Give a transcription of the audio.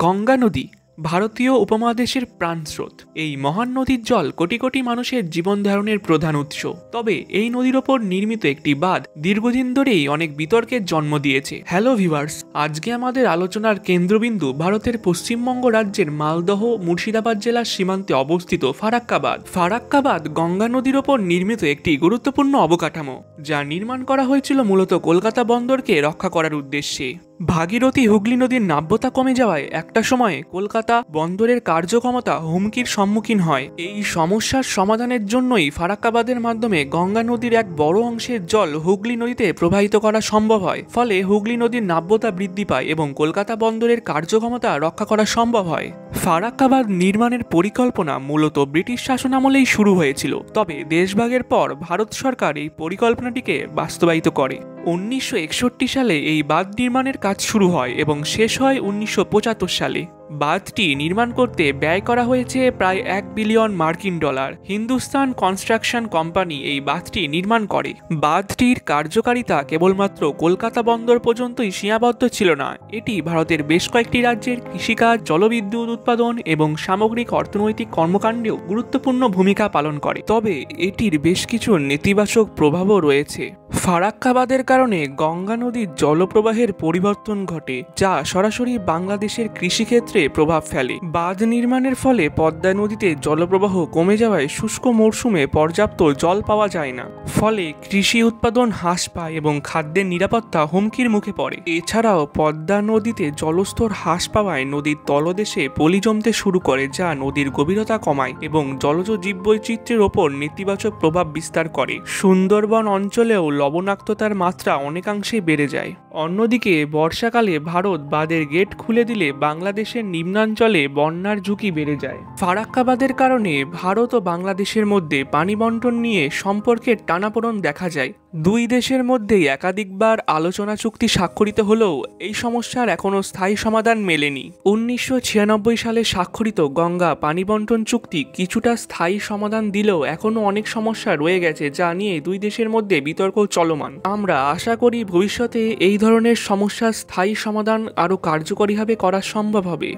গঙ্গা নদী ভারতীয় উপমহাদেশের প্রাণস্রোত। এই মহান নদীর জল কোটি কোটি মানুষের জীবন ধারণের প্রধান উৎস। তবে এই নদীর ওপর নির্মিত একটি বাঁধ দীর্ঘদিন ধরেই অনেক বিতর্কের জন্ম দিয়েছে। হ্যালো ভিউয়ার্স, আজকে আমাদের আলোচনার কেন্দ্রবিন্দু ভারতের পশ্চিমবঙ্গ রাজ্যের মালদহ মুর্শিদাবাদ জেলার সীমান্তে অবস্থিত ফারাক্কা বাঁধ। ফারাক্কা বাঁধ গঙ্গা নদীর ওপর নির্মিত একটি গুরুত্বপূর্ণ অবকাঠামো, যা নির্মাণ করা হয়েছিল মূলত কলকাতা বন্দরকে রক্ষা করার উদ্দেশ্যে। ভাগীরথী হুগলি নদীর নাব্যতা কমে যাওয়ায় একটা সময়ে কলকাতা বন্দরের কার্যক্ষমতা হুমকির সম্মুখীন হয়। এই সমস্যার সমাধানের জন্যই ফারাক্কা বাঁধের মাধ্যমে গঙ্গা নদীর এক বড় অংশের জল হুগলি নদীতে প্রবাহিত করা সম্ভব হয়। ফলে হুগলি নদীর নাব্যতা বৃদ্ধি পায় এবং কলকাতা বন্দরের কার্যক্ষমতা রক্ষা করা সম্ভব হয়। ফারাক্কা বাঁধ নির্মাণের পরিকল্পনা মূলত ব্রিটিশ শাসনামলেই শুরু হয়েছিল, তবে দেশভাগের পর ভারত সরকার এই পরিকল্পনাটিকে বাস্তবায়িত করে। 1961 সালে এই বাঁধ নির্মাণের কাজ শুরু হয় এবং শেষ হয় 1975 সালে। বাঁধটি নির্মাণ করতে ব্যয় করা হয়েছে প্রায় $1 বিলিয়ন। হিন্দুস্তান কনস্ট্রাকশন কোম্পানি এই বাঁধটি নির্মাণ করে। বাঁধটির কার্যকারিতা কেবলমাত্র কলকাতা বন্দর পর্যন্তই সীমাবদ্ধ ছিল না, এটি ভারতের বেশ কয়েকটি রাজ্যের কৃষিকাজ, জলবিদ্যুৎ উৎপাদন এবং সামগ্রিক অর্থনৈতিক কর্মকাণ্ডেও গুরুত্বপূর্ণ ভূমিকা পালন করে। তবে এটির বেশ কিছু নেতিবাচক প্রভাবও রয়েছে। ফারাক্কা বাঁধের কারণে গঙ্গা নদীর জলপ্রবাহের পরিবর্তন ঘটে, যা সরাসরি বাংলাদেশের কৃষিক্ষেত্রে প্রভাব ফেলে। বাঁধ নির্মাণের ফলে পদ্মা নদীতে জলপ্রবাহ কমে যাওয়ায় শুষ্ক মরশুমে পর্যাপ্ত জল পাওয়া যায় না। ফলে কৃষি উৎপাদন হ্রাস পায় এবং খাদ্যের নিরাপত্তা হুমকির মুখে পড়ে। এছাড়াও পদ্মা নদীতে জলস্তর হ্রাস পাওয়ায় নদীর তলদেশে পলি জমতে শুরু করে, যা নদীর গভীরতা কমায় এবং জলজ জীববৈচিত্র্যের ওপর নেতিবাচক প্রভাব বিস্তার করে। সুন্দরবন অঞ্চলেও লবণাক্ততার মাত্রা অনেকাংশেই বেড়ে যায়। অন্যদিকে বর্ষাকালে ভারত বাঁধের গেট খুলে দিলে বাংলাদেশের নিম্নাঞ্চলে বন্যার ঝুঁকি বেড়ে যায়। ফারাক্কা বাঁধের কারণে ভারত ও বাংলাদেশের মধ্যে পানি বন্টন নিয়ে সম্পর্কের টানাপোড়েন দেখা যায়। দুই দেশের মধ্যেই একাধিকবার আলোচনা চুক্তি স্বাক্ষরিত হলেও এই সমস্যার এখনও স্থায়ী সমাধান মেলেনি। 1996 সালে স্বাক্ষরিত গঙ্গা পানি বন্টন চুক্তি কিছুটা স্থায়ী সমাধান দিলেও এখনও অনেক সমস্যা রয়ে গেছে, যা নিয়ে দুই দেশের মধ্যে বিতর্ক চলমান। আমরা আশা করি ভবিষ্যতে এই ধরনের সমস্যার স্থায়ী সমাধান আরও কার্যকরীভাবে করা সম্ভব হবে।